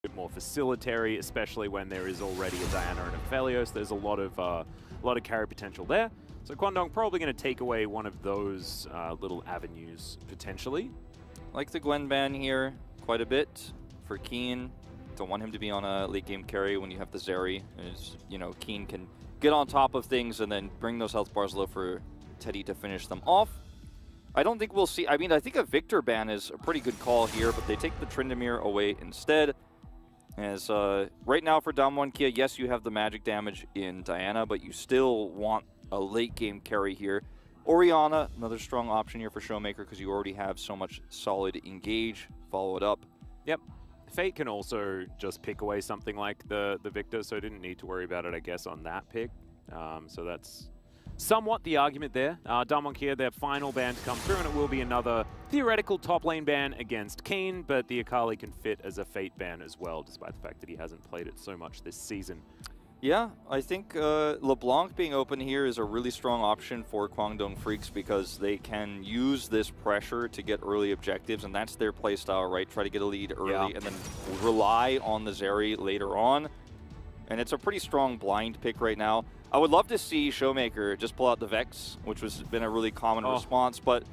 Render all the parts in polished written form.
bit more facilitary, especially when there is already a Diana and a Felios. There's a lot of carry potential there. So Kwangdong probably going to take away one of those little avenues potentially. Like the Gwen ban here quite a bit for Keen. Don't want him to be on a late game carry when you have the Zeri. As you know, Keen can get on top of things and then bring those health bars low for Teddy to finish them off. I don't think we'll see. I mean, I think a Victor ban is a pretty good call here, but they take the Tryndamere away instead. As right now for Damwon Kia, yes, you have the magic damage in Diana, but you still want a late game carry here. Orianna, another strong option here for Showmaker because you already have so much solid engage. Follow it up. Yep. Fate can also just pick away something like the Victor, so didn't need to worry about it, I guess, on that pick. So that's somewhat the argument there. Damwon Kia, their final ban to come through, and it will be another theoretical top lane ban against Keen, but the Akali can fit as a Fate ban as well, despite the fact that he hasn't played it so much this season. Yeah, I think LeBlanc being open here is a really strong option for Kwangdong Freaks because they can use this pressure to get early objectives, and that's their playstyle, right? Try to get a lead early and then rely on the Zeri later on. And it's a pretty strong blind pick right now. I would love to see Showmaker just pull out the Vex, which has been a really common response, but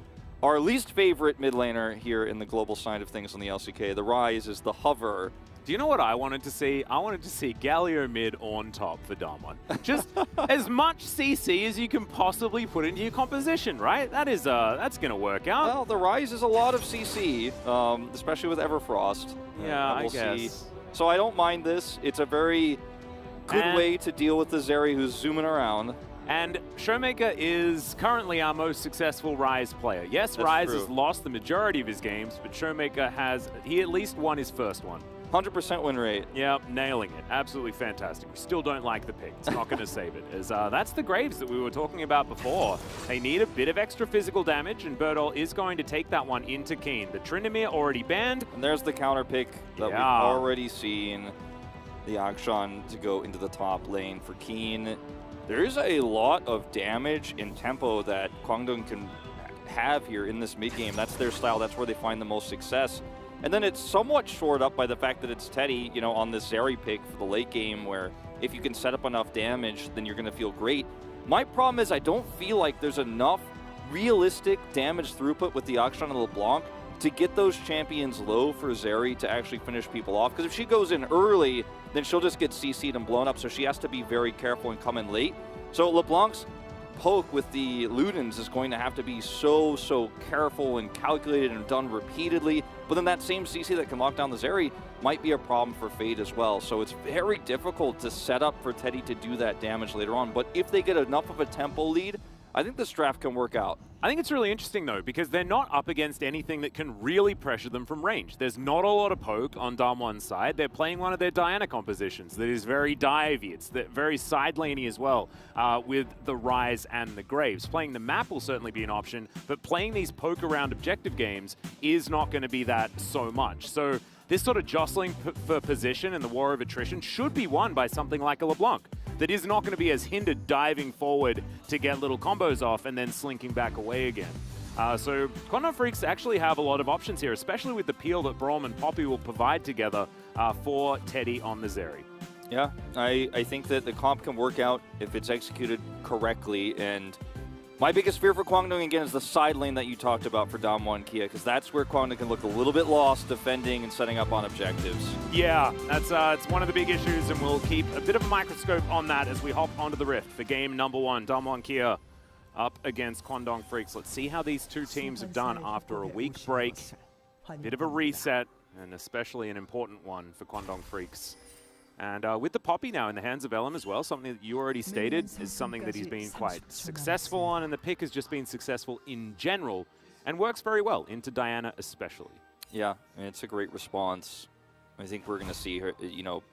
our least favorite mid laner here in the global side of things on the LCK, the Rise, is the Hover. Do you know what I wanted to see? I wanted to see Galio mid on top for Damwon. Just as much CC as you can possibly put into your composition, right? That's going to work out. Well, the Rise is a lot of CC, especially with Everfrost. Yeah, I we'll guess. See. So I don't mind this. It's a very good way to deal with the Zeri who's zooming around. And Showmaker is currently our most successful Rise player. Yes, That's Rise true. has lost the majority of his games, but Showmaker he at least won his first one. 100% win rate. Yep, nailing it. Absolutely fantastic. We still don't like the pick. It's not going to save it. As that's the Graves that we were talking about before. They need a bit of extra physical damage, and Birdall is going to take that one into Keen. The Tryndamere already banned. And there's the counter pick that we've already seen. The Akshan to go into the top lane for Keen. There's a lot of damage and tempo that Kwangdong can have here in this mid game. That's their style. That's where they find the most success. And then it's somewhat shored up by the fact that it's Teddy, you know, on this Zeri pick for the late game where if you can set up enough damage, then you're going to feel great. My problem is I don't feel like there's enough realistic damage throughput with the Akshan and LeBlanc to get those champions low for Zeri to actually finish people off. Because if she goes in early, then she'll just get CC'd and blown up, so she has to be very careful and come in late. So LeBlanc's poke with the Ludens is going to have to be so careful and calculated and done repeatedly. But then that same CC that can lock down the Zeri might be a problem for Fade as well. So it's very difficult to set up for Teddy to do that damage later on. But if they get enough of a tempo lead, I think this draft can work out. I think it's really interesting, though, because they're not up against anything that can really pressure them from range. There's not a lot of poke on Damwon's side. They're playing one of their Diana compositions that is very divey. It's very side laney as well, with the Rise and the Graves. Playing the map will certainly be an option, but playing these poke around objective games is not going to be that so much. So this sort of jostling for position and the war of attrition should be won by something like a LeBlanc that is not going to be as hindered diving forward to get little combos off and then slinking back away again. So Kwangdong Freaks actually have a lot of options here, especially with the peel that Braum and Poppy will provide together for Teddy on the Zeri. Yeah, I think that the comp can work out if it's executed correctly. And my biggest fear for Kwangdong, again, is the side lane that you talked about for Damwon Kia, because that's where Kwangdong can look a little bit lost defending and setting up on objectives. Yeah, that's it's one of the big issues, and we'll keep a bit of a microscope on that as we hop onto the Rift for game number 1. Damwon Kia up against Kwangdong Freaks. Let's see how these two teams have done after a week break. Bit of a reset, and especially an important one for Kwangdong Freaks. And with the Poppy now in the hands of Elam as well, something that you already stated is something that he's been quite successful on, and the pick has just been successful in general and works very well into Diana especially. Yeah, and it's a great response. I think we're going to see her,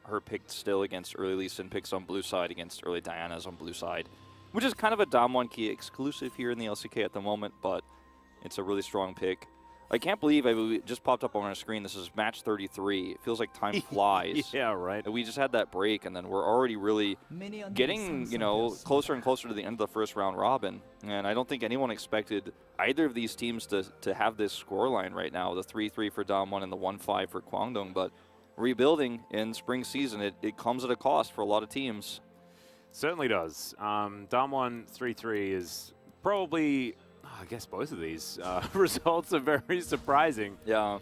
her picked still against early Lee Sin picks on blue side against early Diana's on blue side, which is kind of a Damwon Kia exclusive here in the LCK at the moment, but it's a really strong pick. I can't believe it just popped up on our screen. This is match 33. It feels like time flies. Yeah, right. We just had that break, and then we're already really getting, closer and closer to the end of the first round robin. And I don't think anyone expected either of these teams to have this scoreline right now, the 3-3 for Damwon and the 1-5 for Kwangdong. But rebuilding in spring season, it comes at a cost for a lot of teams. Certainly does. Damwon 3-3 is probably, I guess both of these results are very surprising. Yeah.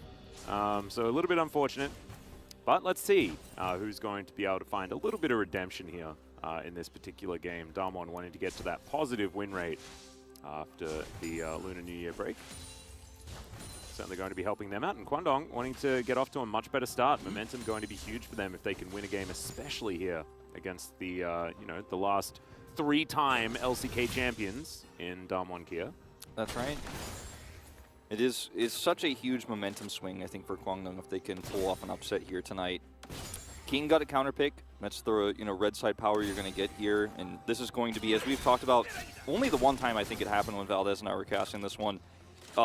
So a little bit unfortunate. But let's see who's going to be able to find a little bit of redemption here in this particular game. Damwon wanting to get to that positive win rate after the Lunar New Year break. Certainly going to be helping them out. And Kwangdong wanting to get off to a much better start. Momentum going to be huge for them if they can win a game, especially here against the, the last 3-time LCK champions in Damwon Kia. That's right. It's such a huge momentum swing, I think, for Kwangdong if they can pull off an upset here tonight. Keen got a counter pick. That's the red side power you're going to get here. And this is going to be, as we've talked about, only the one time I think it happened when Valdez and I were casting this one.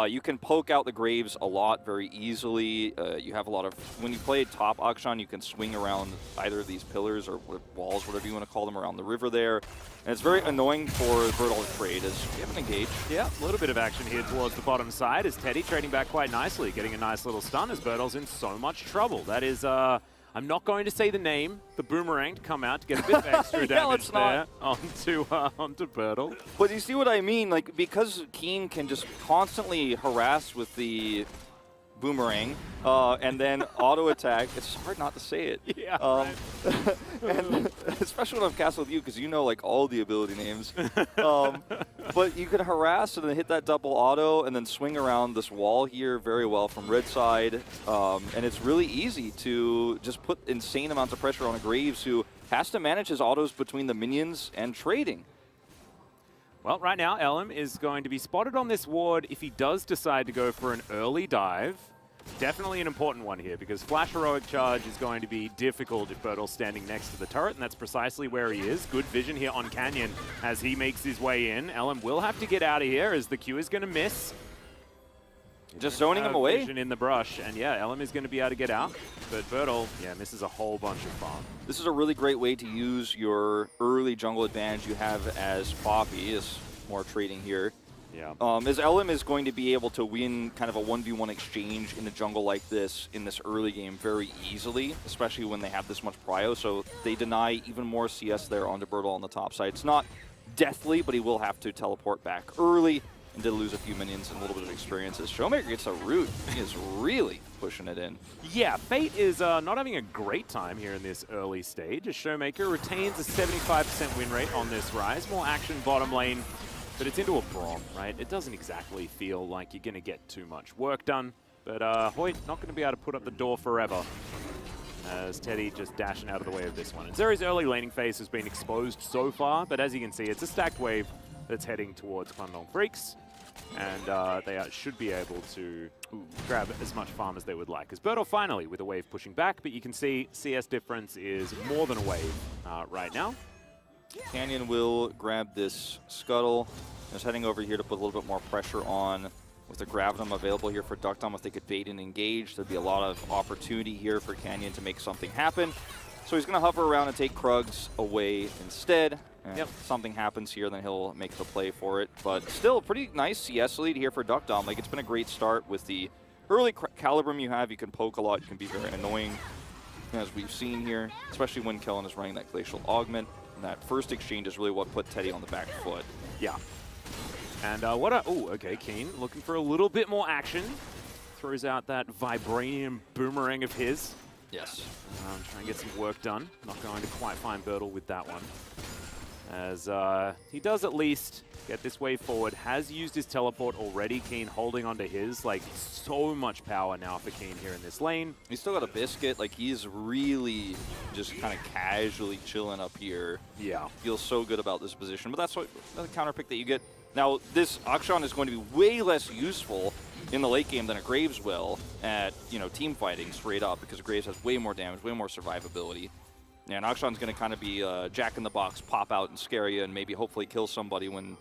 You can poke out the Graves a lot very easily. You have a lot of, when you play top Akshan, you can swing around either of these pillars or walls, whatever you want to call them, around the river there. And it's very annoying for Bertol to trade as you haven't engaged. Yeah, a little bit of action here towards the bottom side as Teddy trading back quite nicely, getting a nice little stun as Bertol's in so much trouble. That is, I'm not going to say the name, the boomerang to come out to get a bit of extra damage there onto Bertol. But you see what I mean? Like, because Keen can just constantly harass with the boomerang and then auto attack, it's hard not to say it. Yeah. And especially when I'm cast with you, because you know like all the ability names. But you can harass and then hit that double auto and then swing around this wall here very well from red side. And it's really easy to just put insane amounts of pressure on a Graves who has to manage his autos between the minions and trading. Well, right now, Elim is going to be spotted on this ward if he does decide to go for an early dive. Definitely an important one here because Flash Heroic Charge is going to be difficult if Bertol's standing next to the turret, and that's precisely where he is. Good vision here on Canyon as he makes his way in. Elim will have to get out of here as the Q is going to miss. Just zoning him away. Vision in the brush, and yeah, Elim is going to be able to get out, but Bertol, yeah, misses a whole bunch of farm. This is a really great way to use your early jungle advantage you have as Poppy, is more trading here. Yeah. As Elim is going to be able to win kind of a 1v1 exchange in the jungle like this in this early game very easily, especially when they have this much prio, so they deny even more CS there onto Bertol on the top side. It's not deathly, but he will have to teleport back early and did lose a few minions and a little bit of experience. As Showmaker gets a root, he is really pushing it in. Yeah, Fate is not having a great time here in this early stage, as Showmaker retains a 75% win rate on this rise. More action bottom lane, but it's into a Braum, right? It doesn't exactly feel like you're going to get too much work done, but Hoyt not going to be able to put up the door forever, as Teddy just dashing out of the way of this one. And Zeri's early laning phase has been exposed so far, but as you can see, it's a stacked wave that's heading towards Kwangdong Freaks, and they should be able to grab as much farm as they would like. As Bertol finally with a wave pushing back, but you can see CS difference is more than a wave right now. Canyon will grab this scuttle. Just heading over here to put a little bit more pressure on with the Gravitum available here for Duckdom. If they could bait and engage, there'd be a lot of opportunity here for Canyon to make something happen. So he's going to hover around and take Krugs away instead. And if something happens here, then he'll make the play for it. But still, a pretty nice CS lead here for Duckdom. Like, it's been a great start with the early Calibrum you have. You can poke a lot. You can be very annoying, as we've seen here, especially when Kellen is running that Glacial Augment. And that first exchange is really what put Teddy on the back foot. Yeah. And okay, Keen looking for a little bit more action. Throws out that Vibranium boomerang of his. Yes. Trying to get some work done. Not going to quite find Bertol with that one. As he does at least get this wave forward. Has used his teleport already. Keen holding onto his. Like, so much power now for Keen here in this lane. He's still got a biscuit. Like, he's really just kind of casually chilling up here. Yeah. Feels so good about this position. But that's what the counter pick that you get. Now, this Akshan is going to be way less useful in the late game than a Graves will at, team fighting straight up, because Graves has way more damage, way more survivability. And Akshan's going to kind of be Jack in the Box, pop out and scare you, and maybe hopefully kill somebody when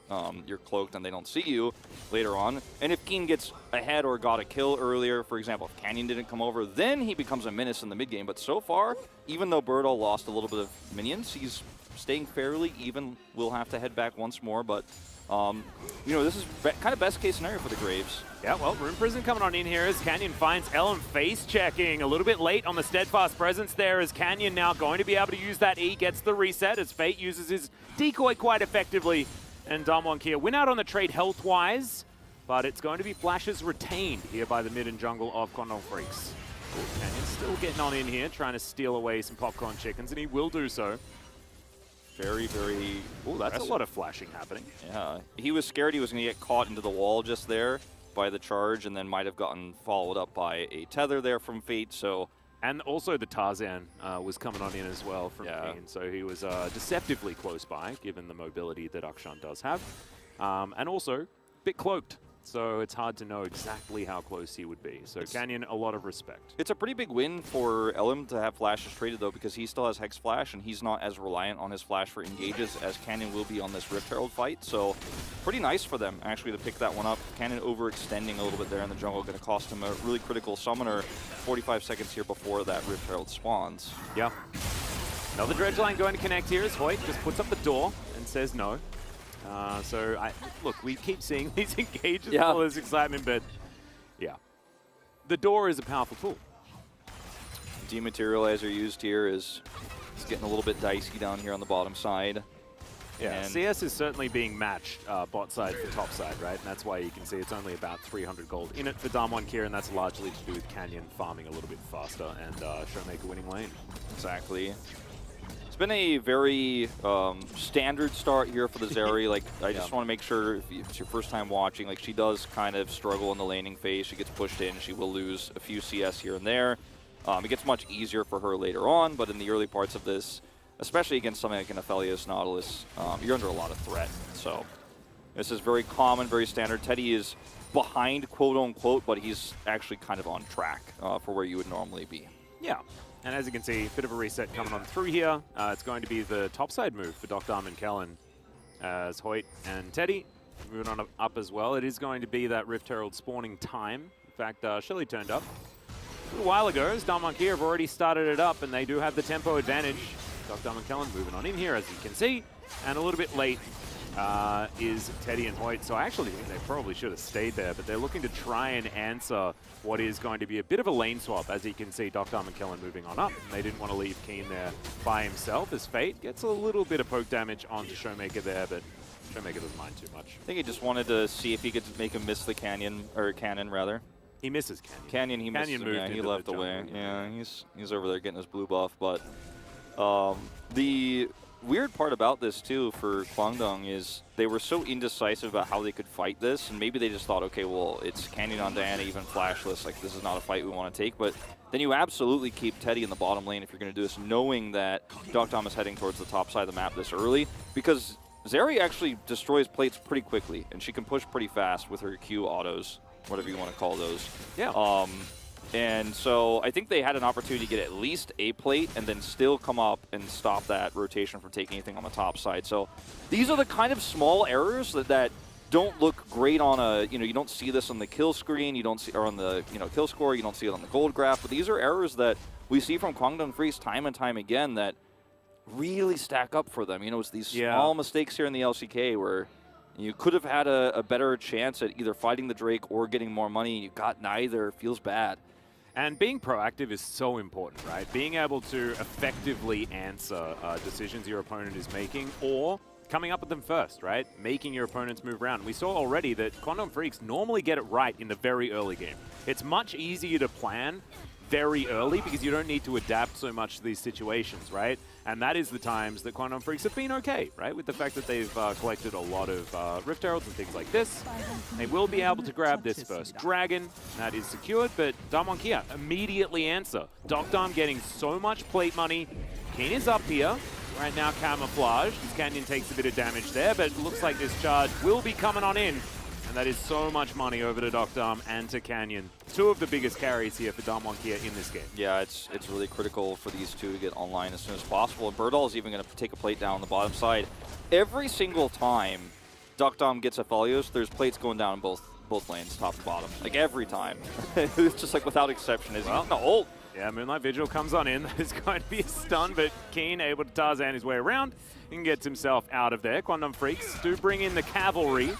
you're cloaked and they don't see you later on. And if Keen gets ahead or got a kill earlier, for example, if Canyon didn't come over, then he becomes a menace in the mid game. But so far, even though Bertol lost a little bit of minions, he's staying fairly even. We'll have to head back once more, but You know, this is kind of best case scenario for the Graves. Yeah, well, Rune Prison coming on in here as Canyon finds Ellen face checking. A little bit late on the Steadfast presence there as Canyon now going to be able to use that E, gets the reset as Fate uses his decoy quite effectively. And Damwon Kia win out on the trade health-wise, but it's going to be flashes retained here by the mid and jungle of Condom Freaks. Canyon still getting on in here, trying to steal away some popcorn chickens, and he will do so. Very, very... Oh, that's a lot of flashing happening. Yeah, he was scared he was going to get caught into the wall just there by the charge, and then might have gotten followed up by a tether there from Fate, so... And also the Tarzan was coming on in as well from Keen, so he was deceptively close by, given the mobility that Akshan does have. And also, a bit cloaked, so it's hard to know exactly how close he would be. So Canyon, a lot of respect. It's a pretty big win for Elim to have flashes traded, though, because he still has Hex Flash, and he's not as reliant on his flash for engages as Canyon will be on this Rift Herald fight. So pretty nice for them, actually, to pick that one up. Canyon overextending a little bit there in the jungle, going to cost him a really critical summoner 45 seconds here before that Rift Herald spawns. Yeah. Another dredge line going to connect here as Hoyt just puts up the door and says no. Look, we keep seeing these engages, all this excitement, but yeah. The door is a powerful tool. Dematerializer used here is getting a little bit dicey down here on the bottom side. Yeah, and CS is certainly being matched bot side for top side, right? And that's why you can see it's only about 300 gold in it for Damwon Kia, and that's largely to do with Canyon farming a little bit faster and Showmaker winning lane. Exactly. It's been a very standard start here for the Zeri. Like, I just want to make sure if it's your first time watching, like, she does kind of struggle in the laning phase. She gets pushed in. She will lose a few CS here and there. It gets much easier for her later on, but in the early parts of this, especially against something like an Aphelios Nautilus, you're under a lot of threat. So this is very common, very standard. Teddy is behind, quote-unquote, but he's actually kind of on track for where you would normally be. Yeah. And as you can see, a bit of a reset coming on through here. It's going to be the topside move for Dr. and Kellen as Hoyt and Teddy moving on up as well. It is going to be that Rift Herald spawning time. In fact, Shelly turned up a little while ago as Damwon Kia have already started it up, and they do have the tempo advantage. Dr. and Kellen moving on in here, as you can see. And a little bit late is Teddy and Hoyt. So I actually think they probably should have stayed there, but they're looking to try and answer what is going to be a bit of a lane swap. As you can see, Dr. and Kellen moving on up. And they didn't want to leave Keen there by himself as Fate gets a little bit of poke damage onto Showmaker there, but Showmaker doesn't mind too much. I think he just wanted to see if he could make him miss the cannon rather. He misses Canyon. He misses him, yeah, he left away. Yeah, he's over there getting his blue buff, but the weird part about this too for Kwangdong is they were so indecisive about how they could fight this, and maybe they just thought, okay, well, it's Canyon on Diana, even flashless, like this is not a fight we want to take, but then you absolutely keep Teddy in the bottom lane if you're going to do this, knowing that Dogtom is heading towards the top side of the map this early, because Zeri actually destroys plates pretty quickly, and she can push pretty fast with her Q autos, whatever you want to call those. Yeah. And so I think they had an opportunity to get at least a plate and then still come up and stop that rotation from taking anything on the top side. So these are the kind of small errors that don't look great on a, you don't see this on the kill screen, you don't see, or on the, kill score, you don't see it on the gold graph, but these are errors that we see from Kwangdong Freeze time and time again that really stack up for them. It's these small mistakes here in the LCK where you could have had a better chance at either fighting the Drake or getting more money. You got neither. Feels bad. And being proactive is so important, right? Being able to effectively answer decisions your opponent is making, or coming up with them first, right? Making your opponents move around. We saw already that Condom Freaks normally get it right in the very early game. It's much easier to plan very early because you don't need to adapt so much to these situations, right? And that is the times that Quantum Freaks have been okay, right? With the fact that they've collected a lot of Rift Heralds and things like this. They will be able to grab this first dragon. That is secured, but Damwon Kia immediately answer. Dokdam getting so much plate money. Keen is up here. Right now camouflage. His Canyon takes a bit of damage there, but it looks like this charge will be coming on in. And that is so much money over to Dokdam and to Canyon. Two of the biggest carries here for Damwon Kia in this game. Yeah, it's really critical for these two to get online as soon as possible. And Birdall is even going to take a plate down on the bottom side. Every single time Dokdam gets a Aphelios, there's plates going down in both lanes, top to bottom. Like every time. It's just like without exception. Is he going to ult? Yeah, Moonlight Vigil comes on in. There's going to be a stun, but Keen able to Tarzan his way around and gets himself out of there. Quantum Freaks do bring in the cavalry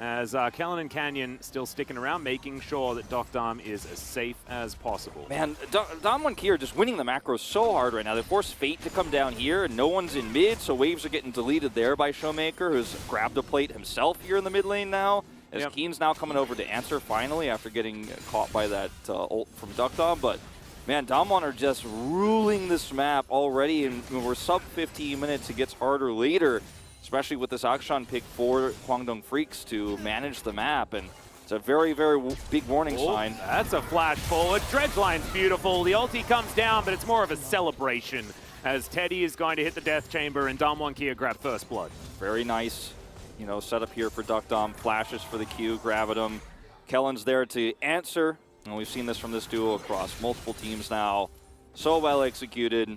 as Kellen and Canyon still sticking around, making sure that Dokdam is as safe as possible. Man, Damwon Ki are just winning the macros so hard right now. They force Fate to come down here, and no one's in mid, so waves are getting deleted there by Showmaker, who's grabbed a plate himself here in the mid lane now. As Keen's now coming over to answer finally after getting caught by that ult from Dokdam. But man, Damwon are just ruling this map already, and we're sub 15 minutes. It gets harder later, especially with this Akshan pick for Kwangdong Freaks to manage the map. And it's a very, very big warning sign. That's a flash forward. Dredgeline's beautiful. The ulti comes down, but it's more of a celebration as Teddy is going to hit the Death Chamber and Damwon Kia grab first blood. Very nice. You know, setup here for Dokdam, flashes for the Q, grabbed him. Kellen's there to answer, and we've seen this from this duo across multiple teams now. So well executed,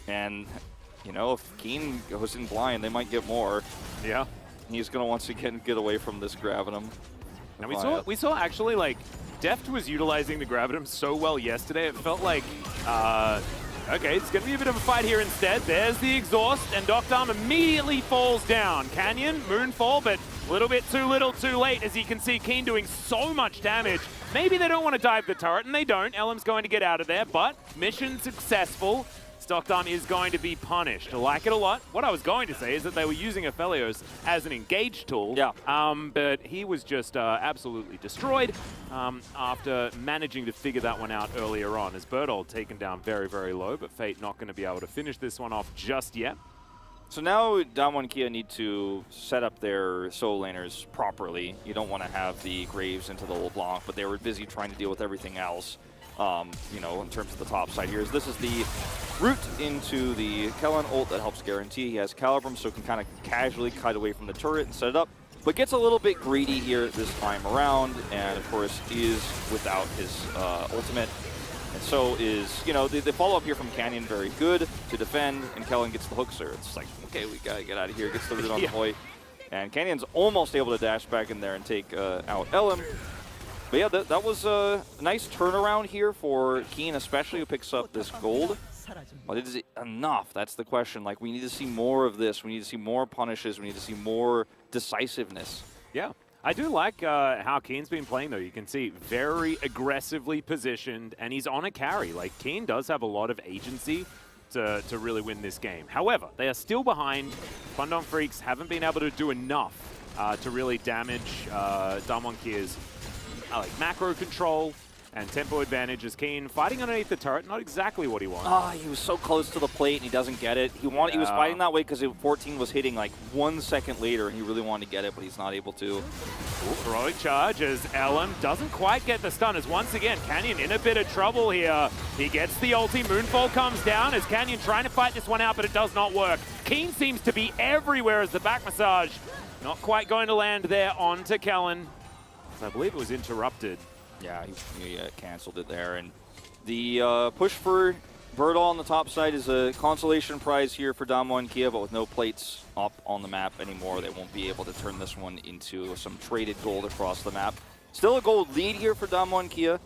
and you know, if Keen goes in blind, they might get more. Yeah. He's going to once again get away from this Gravitum. And we saw actually, like, Deft was utilizing the Gravitum so well yesterday, it felt like, okay, it's going to be a bit of a fight here instead. There's the exhaust, and Dokdam immediately falls down. Canyon, Moonfall, but a little bit too little, too late, as you can see Keen doing so much damage. Maybe they don't want to dive the turret, and they don't. Elam's going to get out of there, but mission successful. Dokdam is going to be punished. I like it a lot. What I was going to say is that they were using Aphelios as an engage tool, but he was just absolutely destroyed after managing to figure that one out earlier on, as Bertold taken down very, very low, but Fate not going to be able to finish this one off just yet. So now Damwon Kia need to set up their solo laners properly. You don't want to have the Graves into the LeBlanc, but they were busy trying to deal with everything else. You know, in terms of the top side here. This is the route into the Kellen ult that helps guarantee. He has Calibrum, so can kind of casually kite away from the turret and set it up. But gets a little bit greedy here this time around, and of course is without his ultimate. And so is, you know, the follow-up here from Canyon very good to defend, and Kellen gets the hookser. It's like, okay, we gotta get out of here. Gets the root on the point. And Canyon's almost able to dash back in there and take out Elam. But yeah, that was a nice turnaround here for Keen, especially who picks up this gold. But is it enough? That's the question. Like, we need to see more of this. We need to see more punishes. We need to see more decisiveness. Yeah. I do like how Keen's been playing, though. You can see very aggressively positioned, and he's on a carry. Like, Keen does have a lot of agency to really win this game. However, they are still behind. Kwangdong Freaks haven't been able to do enough to really damage Damwon Kia's like macro control and tempo advantage. As Keen fighting underneath the turret, not exactly what he wants. Ah, he was so close to the plate and he doesn't get it. He was fighting that way because 14 was hitting like 1 second later and he really wanted to get it, but he's not able to. Ooh, heroic charge as Elam doesn't quite get the stun, as once again Canyon in a bit of trouble here. He gets the ulti, Moonfall comes down as Canyon trying to fight this one out, but it does not work. Keen seems to be everywhere as the back massage not quite going to land there onto Kellen. I believe it was interrupted. Yeah, he canceled it there. And the push for Birdall on the top side is a consolation prize here for Damwon Kia, but with no plates up on the map anymore, they won't be able to turn this one into some traded gold across the map. Still a gold lead here for Damwon Kia,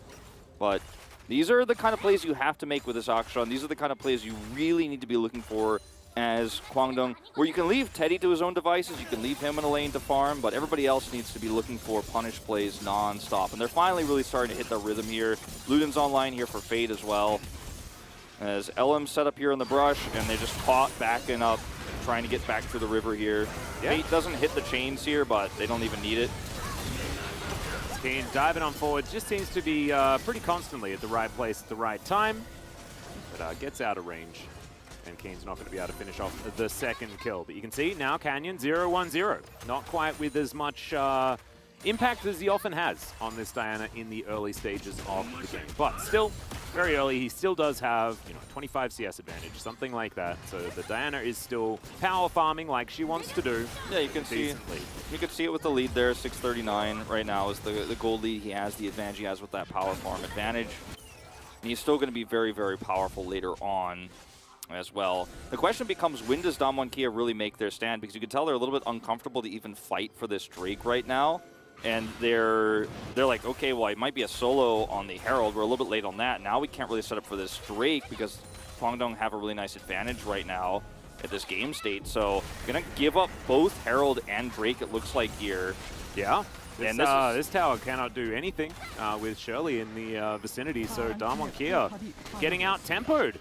but these are the kind of plays you have to make with this Akshan. These are the kind of plays you really need to be looking for as Kwangdong, where you can leave Teddy to his own devices, you can leave him in a lane to farm, but everybody else needs to be looking for punish plays non-stop. And they're finally really starting to hit their rhythm here. Luden's online here for Fade as well. As Elam set up here in the brush, and they just caught backing up, trying to get back through the river here. Yeah. Fade doesn't hit the chains here, but they don't even need it. Keen diving on forward, just seems to be pretty constantly at the right place at the right time, but gets out of range. And Keen's not going to be able to finish off the second kill. But you can see now Canyon 0-1-0. Not quite with as much impact as he often has on this Diana in the early stages of the game. But still, very early, he still does have, you know, 25 CS advantage, something like that. So the Diana is still power farming like she wants to do. Yeah, you can see it with the lead there. 639 right now is the gold lead. He has the advantage he has with that power farm advantage. And he's still going to be very, very powerful later on as well. The question becomes, when does Damwon Kia really make their stand? Because you can tell they're a little bit uncomfortable to even fight for this Drake right now. and they're like, okay, well, it might be a solo on the Herald. We're a little bit late on that. Now we can't really set up for this Drake because Kwangdong have a really nice advantage right now at this game state. So gonna give up both Herald and Drake, it looks like here. Yeah. This tower cannot do anything with Shirley in the vicinity, so Damwon Kia getting out-tempoed.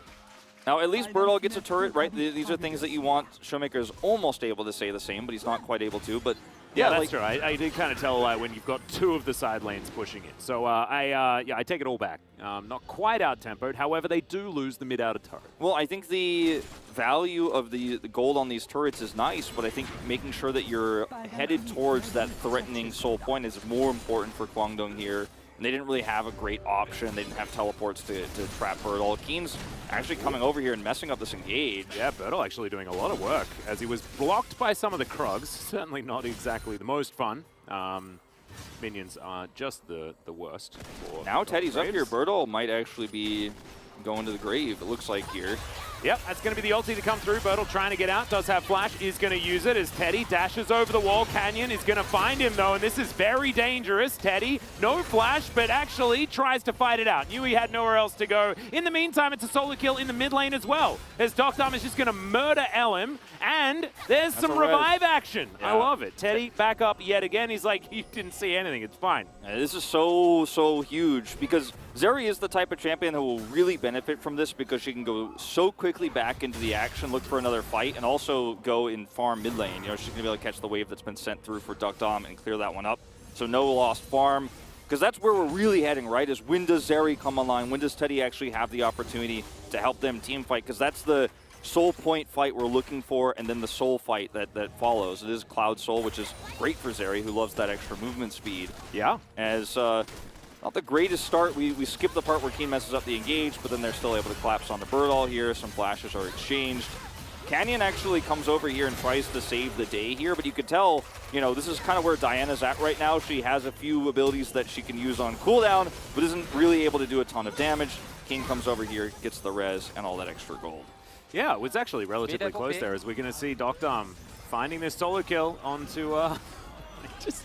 Now, at least Birdall gets a turret, right? These are things that you want. Showmaker is almost able to say the same, but he's not quite able to. But yeah, that's true. I did kind of tell when you've got two of the side lanes pushing it. So I take it all back. Not quite out-tempoed. However, they do lose the mid-outer turret. Well, I think the value of the gold on these turrets is nice, but I think making sure that you're headed towards that threatening soul point is more important for Kwangdong here. And they didn't really have a great option. They didn't have teleports to trap Birdall. Keen's actually coming over here and messing up this engage. Yeah, Birdall actually doing a lot of work as he was blocked by some of the Krugs. Certainly not exactly the most fun. Minions are just the worst. Now Teddy's up here. Birdall might actually be going to the grave, it looks like here. Yep, that's going to be the ulti to come through. Birdall trying to get out, does have flash, is going to use it as Teddy dashes over the wall. Canyon is going to find him though, and this is very dangerous. Teddy, no flash, but actually tries to fight it out. Knew he had nowhere else to go. In the meantime, it's a solo kill in the mid lane as well, as Docdom is just going to murder Elim, and there's some revive action. Yeah. I love it. Teddy back up yet again. He's like, you didn't see anything, it's fine. This is so huge because Zeri is the type of champion who will really benefit from this because she can go so quickly back into the action, look for another fight, and also go in farm mid lane. You know, she's going to be able to catch the wave that's been sent through for Duckdom and clear that one up. So no lost farm, because that's where we're really heading, right, is when does Zeri come online? When does Teddy actually have the opportunity to help them team fight? Because that's the soul point fight we're looking for, and then the soul fight that follows. It is Cloud Soul, which is great for Zeri, who loves that extra movement speed. Yeah. As not the greatest start. We skip the part where Keen messes up the engage, but then they're still able to collapse on the Birdall here. Some flashes are exchanged. Canyon actually comes over here and tries to save the day here, but you could tell, you know, this is kind of where Diana's at right now. She has a few abilities that she can use on cooldown, but isn't really able to do a ton of damage. Keen comes over here, gets the res, and all that extra gold. Yeah, it was actually relatively close there, as we're going to see Docdom finding this solo kill onto just...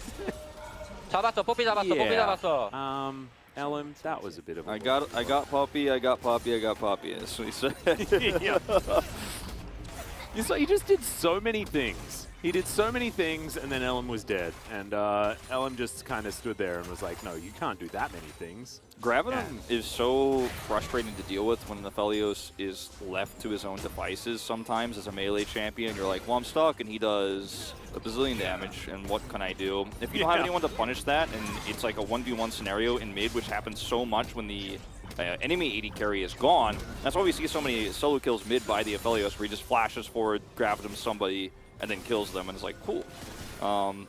잡았어, 뽀삐 잡았어, 뽀삐 잡았어. Elim, that was a bit of a... I got Poppy, I got Poppy, as we said. Yeah. He just did so many things. He did so many things, and then Elim was dead. And Elim just kind of stood there and was like, no, you can't do that many things. Graviton is so frustrating to deal with when Nephelios is left to his own devices sometimes as a melee champion. You're like, well, I'm stuck, and he does a bazillion damage, and what can I do? If you don't have anyone to punish that, and it's like a 1v1 scenario in mid, which happens so much when the enemy AD carry is gone, that's why we see so many solo kills mid by the Aphelios, where he just flashes forward, Graviton somebody, and then kills them, and it's like, cool.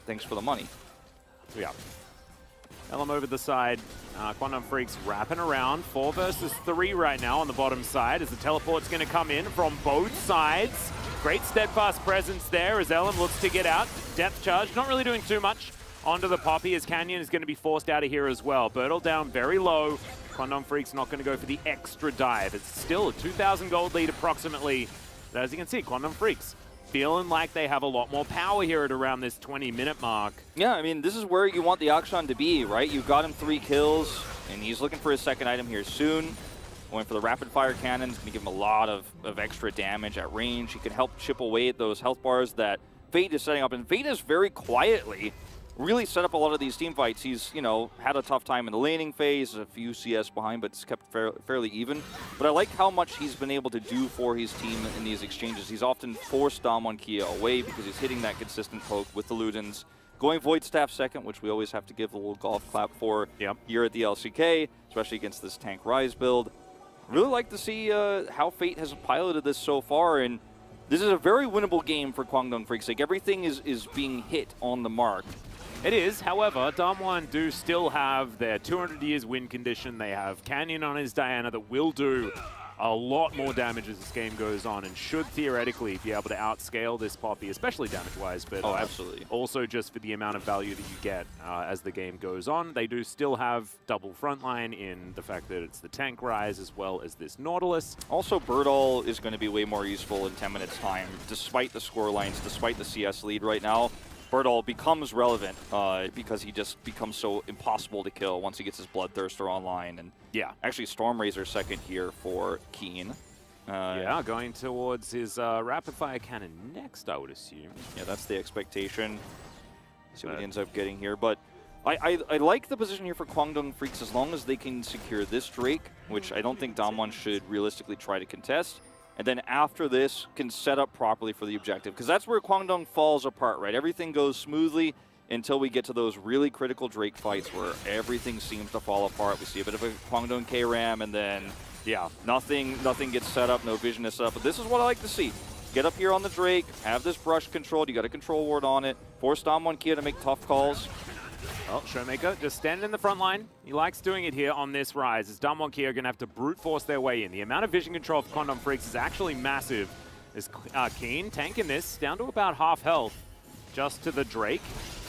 Thanks for the money. Yeah. Elim over the side. Quantum Freaks wrapping around. 4 versus 3 right now on the bottom side as the teleport's going to come in from both sides. Great steadfast presence there as Elim looks to get out. Depth charge, not really doing too much onto the Poppy as Canyon is going to be forced out of here as well. Birdall down very low. Quantum Freaks not going to go for the extra dive. It's still a 2,000 gold lead approximately. But as you can see, Quantum Freaks feeling like they have a lot more power here at around this 20-minute mark. Yeah, I mean, this is where you want the Akshan to be, right? You've got him 3 kills, and he's looking for his second item here soon. Going for the rapid-fire cannon. It's going to give him a lot of extra damage at range. He can help chip away at those health bars that Fate is setting up. And Fate is very quietly really set up a lot of these team fights. He's, you know, had a tough time in the laning phase, a few CS behind, but it's kept fairly even. But I like how much he's been able to do for his team in these exchanges. He's often forced Damwon Kia away because he's hitting that consistent poke with the Ludens. Going Void Staff second, which we always have to give a little golf clap for here at the LCK, especially against this tank Rise build. Really like to see how Fate has piloted this so far, and this is a very winnable game for Kwangdong Freaks. Like, everything is being hit on the mark. It is, however, Damwon do still have their 200 years win condition. They have Canyon on his Diana that will do a lot more damage as this game goes on and should theoretically be able to outscale this Poppy, especially damage-wise, but absolutely. Also just for the amount of value that you get as the game goes on. They do still have double frontline in the fact that it's the tank Rise as well as this Nautilus. Also, Birdall is going to be way more useful in 10 minutes time, despite the score lines, despite the CS lead right now. Bertol becomes relevant because he just becomes so impossible to kill once he gets his Bloodthirster online. And yeah, actually Stormrazor second here for Keen. Yeah, going towards his rapid fire cannon next, I would assume. Yeah, that's the expectation. See what he ends up getting here. But I like the position here for Kwangdong Freaks as long as they can secure this Drake, which I don't think Damwon should realistically try to contest. And then after this, can set up properly for the objective. Because that's where Kwangdong falls apart, right? Everything goes smoothly until we get to those really critical Drake fights where everything seems to fall apart. We see a bit of a Kwangdong K-Ram, and then yeah, nothing gets set up, no vision is set up. But this is what I like to see. Get up here on the Drake, have this brush controlled, you got a control ward on it, force Damwon Kia to make tough calls. Well, Showmaker just standing in the front line. He likes doing it here on this rise, as Damwon Kia are going to have to brute force their way in. The amount of vision control for Kwangdong Freaks is actually massive. As Keen tanking this down to about half health, just to the Drake,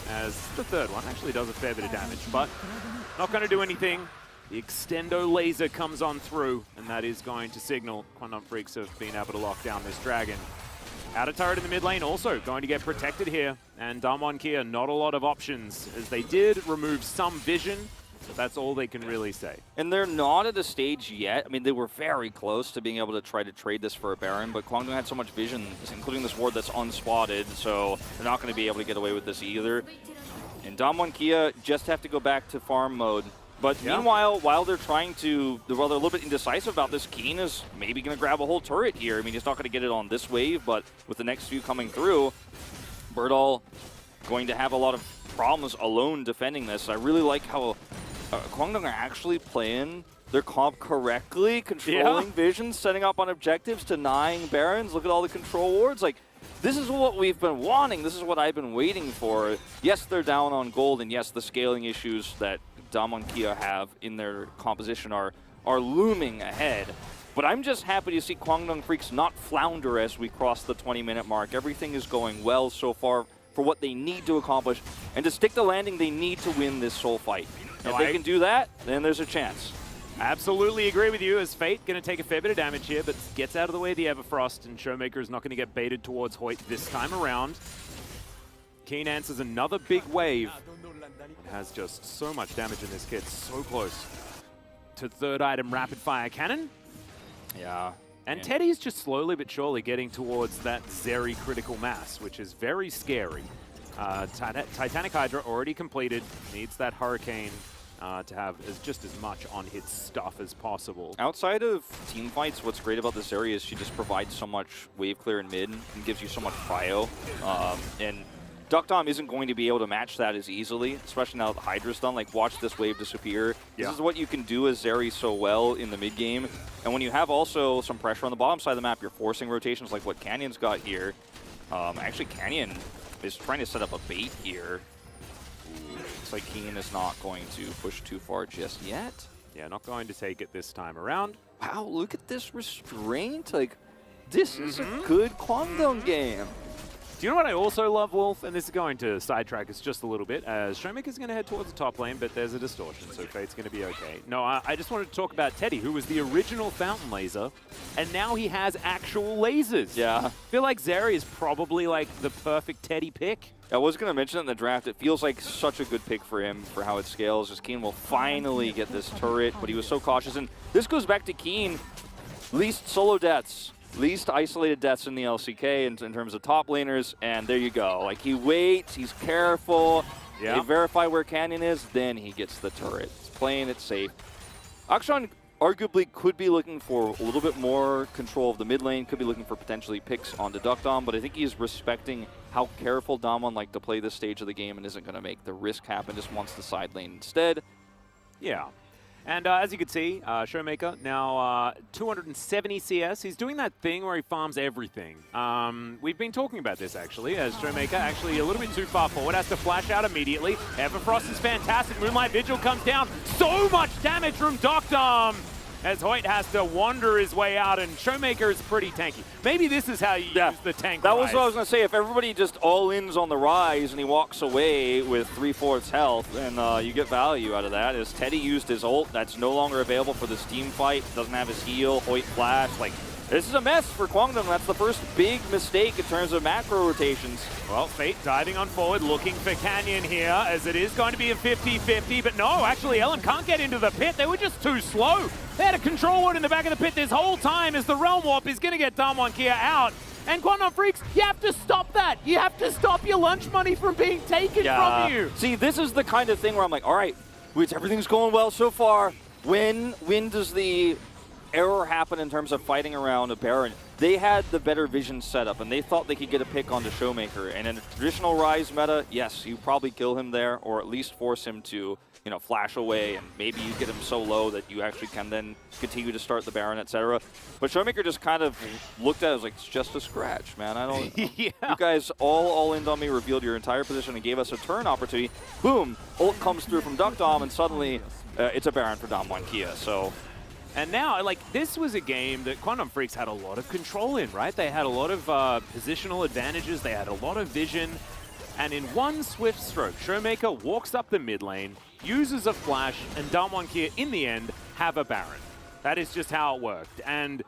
as the third one actually does a fair bit of damage, but not going to do anything. The Extendo laser comes on through, and that is going to signal Kwangdong Freaks have been able to lock down this dragon. Outer turret in the mid lane also going to get protected here, and Damwon Kia not a lot of options, as they did remove some vision, but that's all they can really say. And they're not at a stage yet. I mean, they were very close to being able to try to trade this for a Baron, but Kwangdong had so much vision, including this ward that's unspotted, so they're not going to be able to get away with this either. And Damwon Kia just have to go back to farm mode. But yeah, meanwhile, while they're a little bit indecisive about this, Keen is maybe going to grab a whole turret here. I mean, he's not going to get it on this wave, but with the next few coming through, Bertol going to have a lot of problems alone defending this. I really like how Kwangdong are actually playing their comp correctly, controlling vision, setting up on objectives, denying Barons. Look at all the control wards. Like, this is what we've been wanting. This is what I've been waiting for. Yes, they're down on gold, and yes, the scaling issues that Damwon Kia have in their composition are looming ahead. But I'm just happy to see Kwangdong Freaks not flounder as we cross the 20-minute mark. Everything is going well so far for what they need to accomplish. And to stick the landing, they need to win this soul fight. If they can do that, then there's a chance. Absolutely agree with you, as Fate going to take a fair bit of damage here, but gets out of the way of the Everfrost, and Showmaker is not going to get baited towards Hoyt this time around. Keen answers another big wave. It has just so much damage in this kit, so close to third item rapid fire cannon. Yeah. And Teddy's just slowly but surely getting towards that Zeri critical mass, which is very scary. Titanic Hydra already completed, needs that Hurricane to have just as much on his stuff as possible. Outside of team fights, what's great about this area is she just provides so much wave clear in mid and gives you so much prio. And Duckdom isn't going to be able to match that as easily, especially now that the Hydra's done. Like, watch this wave disappear. Yeah. This is what you can do as Zeri so well in the mid game. And when you have also some pressure on the bottom side of the map, you're forcing rotations like what Canyon's got here. Actually, Canyon is trying to set up a bait here. Looks like Keen is not going to push too far just yet. Yeah, not going to take it this time around. Wow, look at this restraint. Like, this is a good Kwangdong game. Do you know what I also love, Wolf? And this is going to sidetrack us just a little bit, as Showmaker's going to head towards the top lane, but there's a distortion, so Fate's going to be okay. No, I just wanted to talk about Teddy, who was the original Fountain Laser, and now he has actual lasers. Yeah. I feel like Zeri is probably like the perfect Teddy pick. I was going to mention it in the draft. It feels like such a good pick for him for how it scales. As Keen will finally get this turret, but he was so cautious. And this goes back to Keen. Least solo deaths. Least isolated deaths in the LCK in terms of top laners, and there you go. Like, he waits, he's careful, they verify where Canyon is, then he gets the turret. He's playing it safe. Akshan arguably could be looking for a little bit more control of the mid lane, could be looking for potentially picks onto Duckdom, but I think he's respecting how careful Damwon like to play this stage of the game and isn't going to make the risk happen, just wants the side lane instead. Yeah. And as you can see, Showmaker now 270 CS. He's doing that thing where he farms everything. We've been talking about this, actually, as Showmaker actually a little bit too far forward, has to flash out immediately. Everfrost is fantastic. Moonlight Vigil comes down. So much damage from Duckdom, as Hoyt has to wander his way out, and Showmaker is pretty tanky. Maybe this is how you use the tank That rise. was what I was going to say. If everybody just all-ins on the rise and he walks away with 3/4 health, then you get value out of that. As Teddy used his ult, that's no longer available for this team fight. Doesn't have his heal, Hoyt flash. Like, This is a mess for Kwangdong. That's the first big mistake in terms of macro rotations. Well, Fate diving on forward, looking for Canyon here, as it is going to be a 50-50, but no, actually, LM can't get into the pit. They were just too slow. They had a control ward in the back of the pit this whole time as the Realm Warp is going to get Damwon Kia out. And Kwangdong Freaks, you have to stop that. You have to stop your lunch money from being taken from you. See, this is the kind of thing where I'm like, all right, everything's going well so far. When does the error happen in terms of fighting around a Baron? They had the better vision setup, and they thought they could get a pick onto Showmaker. And in a traditional Rise meta, yes, you probably kill him there, or at least force him to, you know, flash away, and maybe you get him so low that you actually can then continue to start the Baron, etc. But Showmaker just kind of looked at it as like, it's just a scratch, man. I don't. You guys all in on me, revealed your entire position, and gave us a turn opportunity. Boom! Ult comes through from Duck Dom, and suddenly it's a Baron for Damwon Kia. So. And now, like, this was a game that Kwangdong Freaks had a lot of control in, right? They had a lot of positional advantages, they had a lot of vision, and in one swift stroke, Showmaker walks up the mid lane, uses a flash, and Damwon Kia, in the end, have a Baron. That is just how it worked. And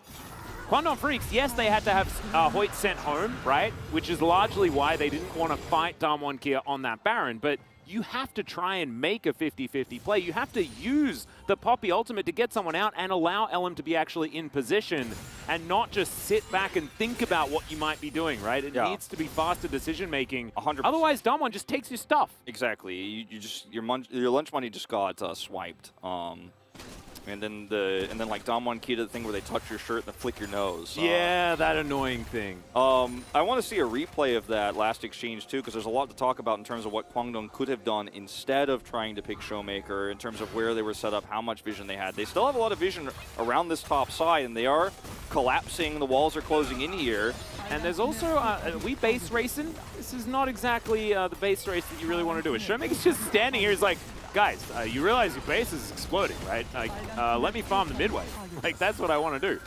Kwangdong Freaks, yes, they had to have Hoyt sent home, right? Which is largely why they didn't want to fight Damwon Kia on that Baron, but you have to try and make a 50-50 play. You have to use the Poppy ultimate to get someone out and allow LM to be actually in position and not just sit back and think about what you might be doing, right? It needs to be faster decision-making. 100%. Otherwise, Damwon just takes your stuff. Exactly. Your lunch money just got swiped. And then like Damwon Kia, the thing where they touch your shirt and they flick your nose. Yeah, that annoying thing. I want to see a replay of that last exchange too, because there's a lot to talk about in terms of what Kwangdong could have done instead of trying to pick Showmaker, in terms of where they were set up, how much vision they had. They still have a lot of vision around this top side, and they are collapsing. The walls are closing in here. And there's also, are we base racing? This is not exactly the base race that you really want to do. Showmaker's just standing here. He's like, guys, you realize your base is exploding, right? Like, let me farm the midway. Like, that's what I want to do.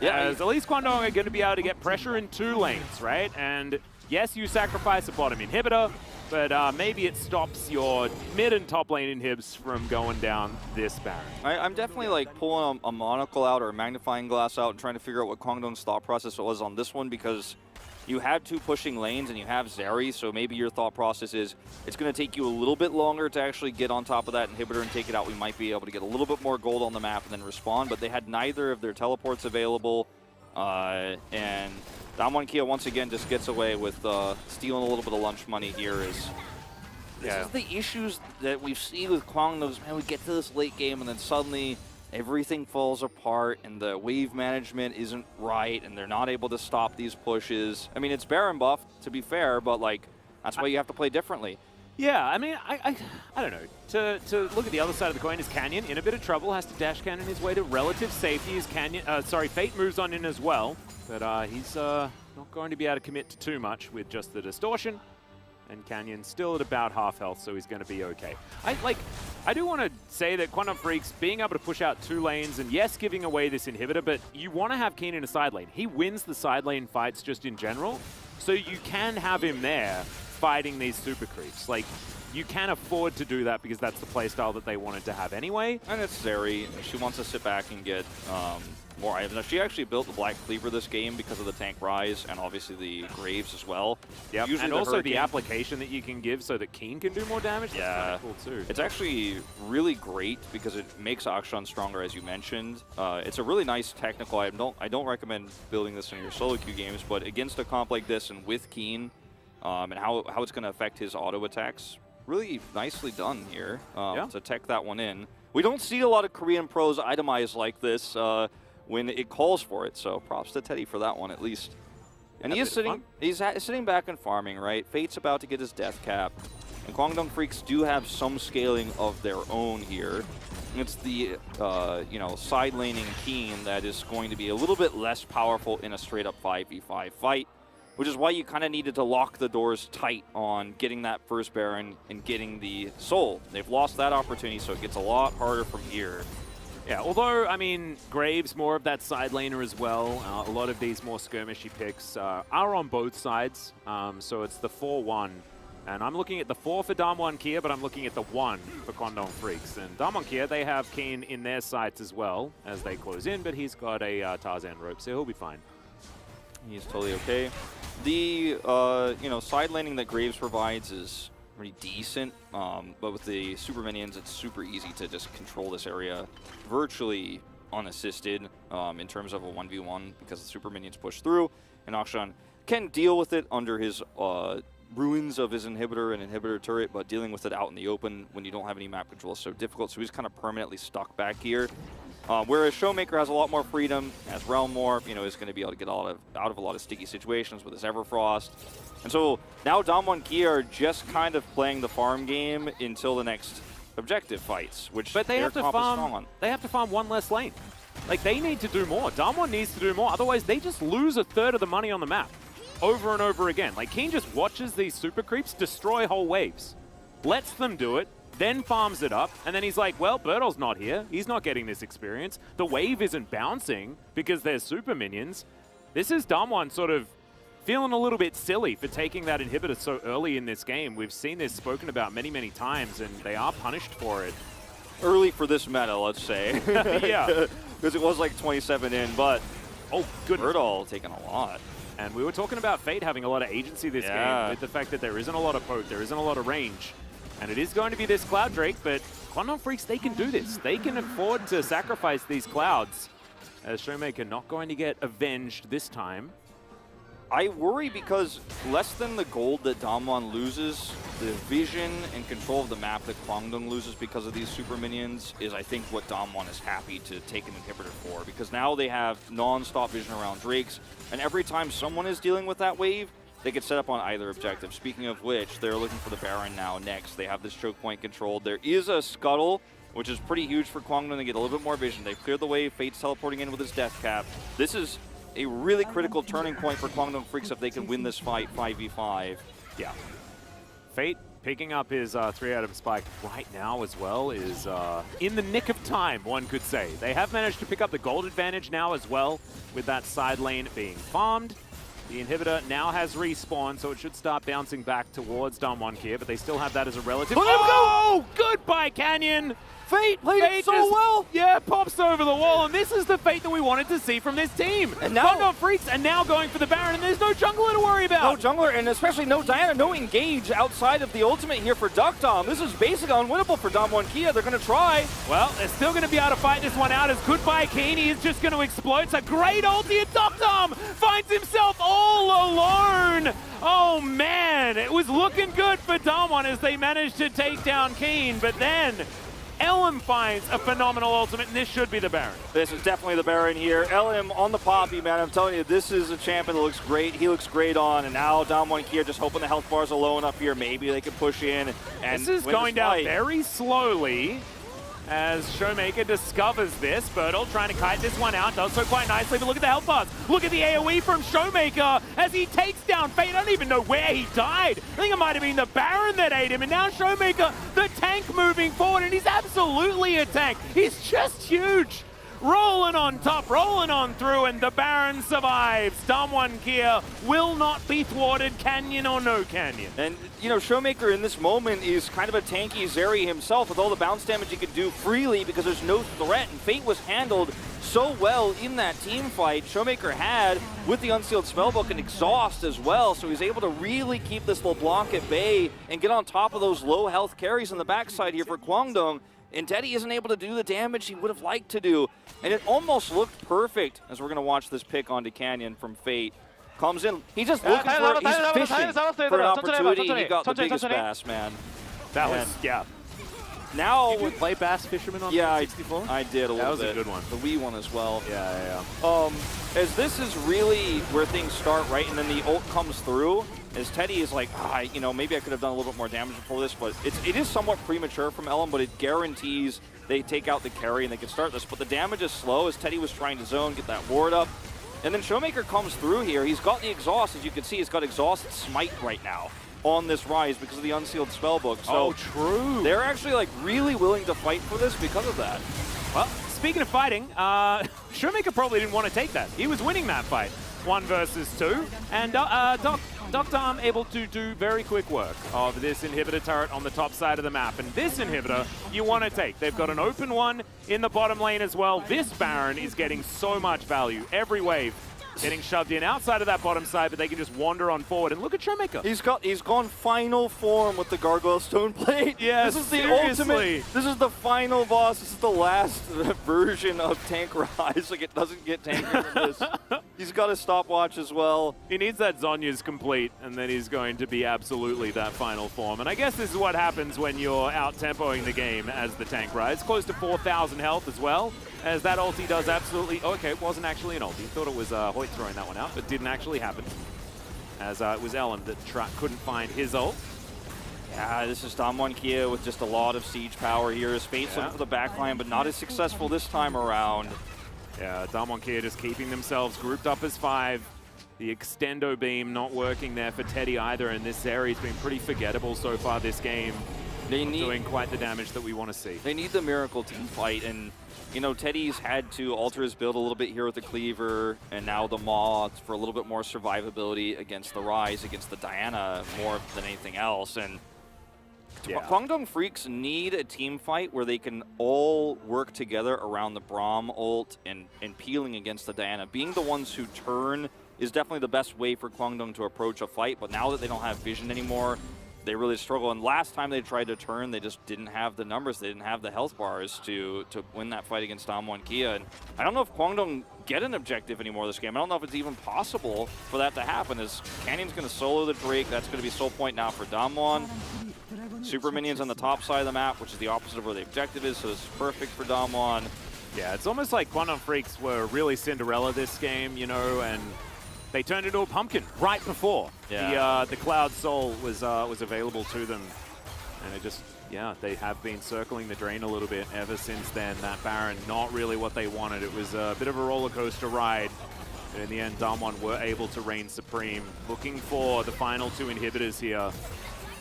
Yeah. As at least Kwangdong are going to be able to get pressure in 2 lanes, right? And yes, you sacrifice a bottom inhibitor, but maybe it stops your mid and top lane inhibs from going down this Baron. I'm definitely like pulling a monocle out or a magnifying glass out and trying to figure out what Kwangdong's thought process was on this one, because you have 2 pushing lanes and you have Zeri, so maybe your thought process is it's going to take you a little bit longer to actually get on top of that inhibitor and take it out. We might be able to get a little bit more gold on the map and then respawn, but they had neither of their teleports available, and Damwon Kia once again just gets away with stealing a little bit of lunch money here. This is the issues that we've seen with Kwangdong. Man, we get to this late game and then suddenly everything falls apart and the wave management isn't right and they're not able to stop these pushes. I mean, it's Baron buff, to be fair, but like, that's why you have to play differently. Yeah, I mean, I don't know. To look at the other side of the coin is Canyon in a bit of trouble, has to dash cannon his way to relative safety. As Fate moves on in as well, but he's not going to be able to commit to too much with just the distortion. And Canyon's still at about half health, so he's going to be okay. I do want to say that Kwangdong Freaks being able to push out 2 lanes, and yes, giving away this inhibitor, but you want to have Keen in a side lane. He wins the side lane fights just in general, so you can have him there fighting these super creeps. Like, you can afford to do that because that's the playstyle that they wanted to have anyway. And it's Zeri. She wants to sit back and get more items. Now, she actually built the Black Cleaver this game because of the tank Rise and obviously the Graves as well. Yep. And also the application that you can give so that Keen can do more damage. Yeah, that's kind of cool too. It's actually really great because it makes Akshan stronger, as you mentioned. It's a really nice technical item. I don't recommend building this in your solo queue games, but against a comp like this and with Keen and how it's going to affect his auto attacks, really nicely done here to tech that one in. We don't see a lot of Korean pros itemized like this when it calls for it, so props to Teddy for that one at least. And he's sitting back and farming, right? Fate's about to get his death cap, and Kwangdong Freaks do have some scaling of their own here. And it's the side laning Keen that is going to be a little bit less powerful in a straight up 5v5 fight, which is why you kind of needed to lock the doors tight on getting that first Baron and getting the soul. They've lost that opportunity, so it gets a lot harder from here. Yeah, although, I mean, Graves, more of that side laner as well. A lot of these more skirmishy picks are on both sides. So it's the 4-1 And I'm looking at the 4 for Damwon Kia, but I'm looking at the 1 for Kwangdong Freaks. And Damwon Kia, they have Keen in their sights as well as they close in, but he's got a Tarzan rope, so he'll be fine. He's totally okay. The side laning that Graves provides is pretty decent, but with the super minions, it's super easy to just control this area virtually unassisted in terms of a 1v1 because the super minions push through, and Akshan can deal with it under his ruins of his inhibitor and inhibitor turret, but dealing with it out in the open when you don't have any map control is so difficult, so he's kind of permanently stuck back here. Whereas Showmaker has a lot more freedom, has Realm Morph, is going to be able to get out of a lot of sticky situations with his Everfrost. And so now Damwon Kia are just kind of playing the farm game until the next objective fights, which but they have to farm. Strong on. They have to farm 1 less lane. Like, they need to do more. Damwon needs to do more. Otherwise, they just lose 1/3 of the money on the map over and over again. Like, Keen just watches these super creeps destroy whole waves, lets them do it, then farms it up, and then he's like, well, Bertol's not here. He's not getting this experience. The wave isn't bouncing because there's super minions. This is Damwon sort of feeling a little bit silly for taking that inhibitor so early in this game. We've seen this spoken about many, many times, and they are punished for it. Early for this meta, let's say. Yeah. Because it was like 27 in, but oh, good. Bertol taking a lot. And we were talking about Fate having a lot of agency this game with the fact that there isn't a lot of poke, there isn't a lot of range. And it is going to be this Cloud Drake, but Kwangdong Freaks, they can do this. They can afford to sacrifice these clouds. As Showmaker not going to get avenged this time. I worry because less than the gold that Damwon loses, the vision and control of the map that Kwangdong loses because of these super minions is, I think, what Damwon is happy to take an inhibitor for. Because now they have non-stop vision around Drakes, and every time someone is dealing with that wave, they could set up on either objective. Speaking of which, they're looking for the Baron now next. They have this choke point controlled. There is a Scuttle, which is pretty huge for Kwangdong to get a little bit more vision. They've cleared the wave. Fate's teleporting in with his Death Cap. This is a really critical turning point for Kwangdong Freaks if they can win this fight 5v5. Yeah. Fate picking up his 3-item spike right now as well is in the nick of time, one could say. They have managed to pick up the gold advantage now as well with that side lane being farmed. The inhibitor now has respawned, so it should start bouncing back towards Damwon Kia, but they still have that as a relative. Oh, goodbye, Canyon! Fate played it so well! Yeah, pops over the wall, and this is the Fate that we wanted to see from this team. And now Kwangdong Freaks are now going for the Baron, and there's no jungler to worry about. No jungler, and especially no Diana, no engage outside of the ultimate here for Duckdom. This is basically unwinnable for Damwon Kia. They're going to try. Well, they're still going to be able to fight this one out as Goodbye Keeney is just going to explode. It's a great ulti, and Duckdom finds himself all alone. Oh, man. It was looking good for Damwon as they managed to take down Keen, but then Elim finds a phenomenal ultimate, and this should be the Baron. This is definitely the Baron here. Elim on the poppy, man. I'm telling you, this is a champion that looks great. He looks great on, and now Damwon Kia just hoping the health bars are low enough here. Maybe they can push in and this is going down very slowly as Showmaker discovers this. Bertel trying to kite this one out, does so quite nicely, but look at the health bars. Look at the AoE from Showmaker as he takes down Fate. I don't even know where he died. I think it might have been the Baron that ate him, and now Showmaker, the tank moving forward, and he's absolutely a tank. He's just huge. Rolling on top, rolling on through, and the Baron survives. Damwon Kia will not be thwarted, Canyon or no Canyon. And, Showmaker in this moment is kind of a tanky Zeri himself with all the bounce damage he could do freely because there's no threat, and Fate was handled so well in that team fight. Showmaker had, with the Unsealed Spellbook, an exhaust as well, so he's able to really keep this LeBlanc at bay and get on top of those low health carries on the backside here for Kwangdong. And Teddy isn't able to do the damage he would have liked to do. And it almost looked perfect as we're going to watch this pick onto Canyon from Fate. Comes in. He's just looking for, he's fishing for an opportunity. He got the biggest bass, man. That was, yeah. Now, did you play Bass Fisherman on 64? I did a little bit. That was a good one. The Wii one as well. Yeah. As this is really where things start, right? And then the ult comes through. As Teddy is like, maybe I could have done a little bit more damage before this, but it is somewhat premature from Elim, but it guarantees they take out the carry and they can start this. But the damage is slow as Teddy was trying to zone, get that ward up. And then Showmaker comes through here. He's got the exhaust, as you can see. He's got exhaust smite right now on this rise because of the Unsealed Spellbook. So true. They're actually really willing to fight for this because of that. Well, speaking of fighting, Showmaker probably didn't want to take that. He was winning that fight, 1 versus 2. And Duckdarm able to do very quick work of this inhibitor turret on the top side of the map. And this inhibitor you want to take. They've got an open one in the bottom lane as well. This Baron is getting so much value. Every wave getting shoved in outside of that bottom side, but they can just wander on forward. And look at Showmaker. He's gone final form with the Gargoyle Stone Plate. Yeah, this is the seriously. ultimate. This is the final boss. This is the last version of Tank Rise. Like, it doesn't get tankier than this. He's got a stopwatch as well. He needs that Zhonya's complete, and then he's going to be absolutely that final form. And I guess this is what happens when you're out-tempoing the game as the Tank Rise. Close to 4,000 health as well, as that ulti does absolutely... Oh, okay, it wasn't actually an ulti. Thought it was Hoyt throwing that one out, but didn't actually happen. As it was Ellen that couldn't find his ult. Yeah, this is Damwon Kia with just a lot of siege power here. Spade's looking for the backline, but not as successful this time around. Yeah, Damwon Kia just keeping themselves grouped up as 5. The extendo beam not working there for Teddy either, and this Zeri's been pretty forgettable so far this game. Doing quite the damage that we want to see. They need the Miracle team fight, and you know, Teddy's had to alter his build a little bit here with the Cleaver, and now the Maw for a little bit more survivability against the Rise, against the Diana more than anything else. And Kwangdong Freaks need a team fight where they can all work together around the Braum ult and peeling against the Diana. Being the ones who turn is definitely the best way for Kwangdong to approach a fight, but now that they don't have vision anymore, they really struggle. And last time they tried to turn, they just didn't have the numbers. They didn't have the health bars to win that fight against Damwon Kia. And I don't know if Kwangdong get an objective anymore this game. I don't know if it's even possible for that to happen, as Canyon's going to solo the Drake. That's going to be soul point now for Damwon. Super minions on the top side of the map, which is the opposite of where the objective is, so this is perfect for Damwon. Yeah, it's almost like Kwangdong Freaks were really Cinderella this game, you know, and they turned into a pumpkin right before the Cloud Soul was available to them. And it just, they have been circling the drain a little bit ever since then. That Baron, not really what they wanted. It was a bit of a roller coaster ride. But in the end, Damwon were able to reign supreme. Looking for the final 2 inhibitors here,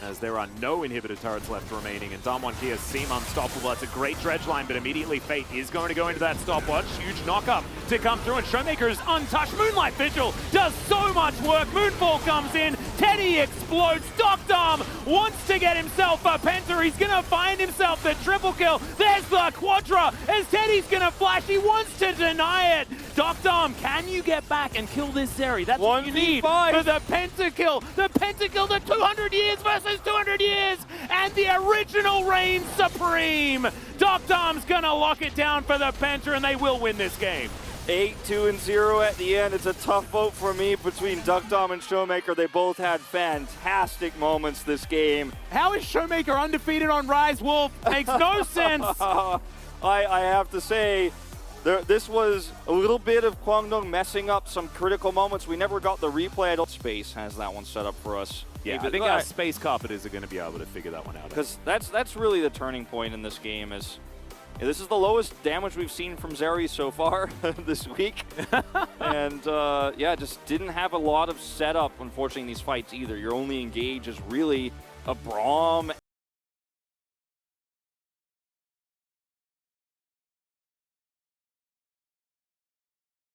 as there are no inhibitor turrets left remaining, and Damwon Kia seem unstoppable. That's a great dredge line, but immediately Fate is going to go into that stopwatch. Huge knock-up to come through, and Showmaker is untouched. Moonlight Vigil does so much work. Moonfall comes in. Teddy explodes. Duckdarm wants to get himself a Penta. He's going to find himself the triple kill. There's the Quadra, as Teddy's going to flash. He wants to deny it. Duckdarm, can you get back and kill this Zeri? That's what you need for the pentakill. The pentakill, the 200 years versus 200 years, and the original reigns supreme. Duckdarm's gonna lock it down for the penta, and they will win this game. 8-2-0 at the end. It's a tough vote for me between Duckdarm and Showmaker. They both had fantastic moments this game. How is Showmaker undefeated on Rise Wolf? Makes no sense. I have to say, this was a little bit of Kwangdong messing up some critical moments. We never got the replay. I don't... Space has that one set up for us. Yeah, I think our Space Carpenters are going to be able to figure that one out. Because that's really the turning point in this game. Is this is the lowest damage we've seen from Zeri so far this week. And just didn't have a lot of setup, unfortunately, in these fights either. Your only engage is really a Braum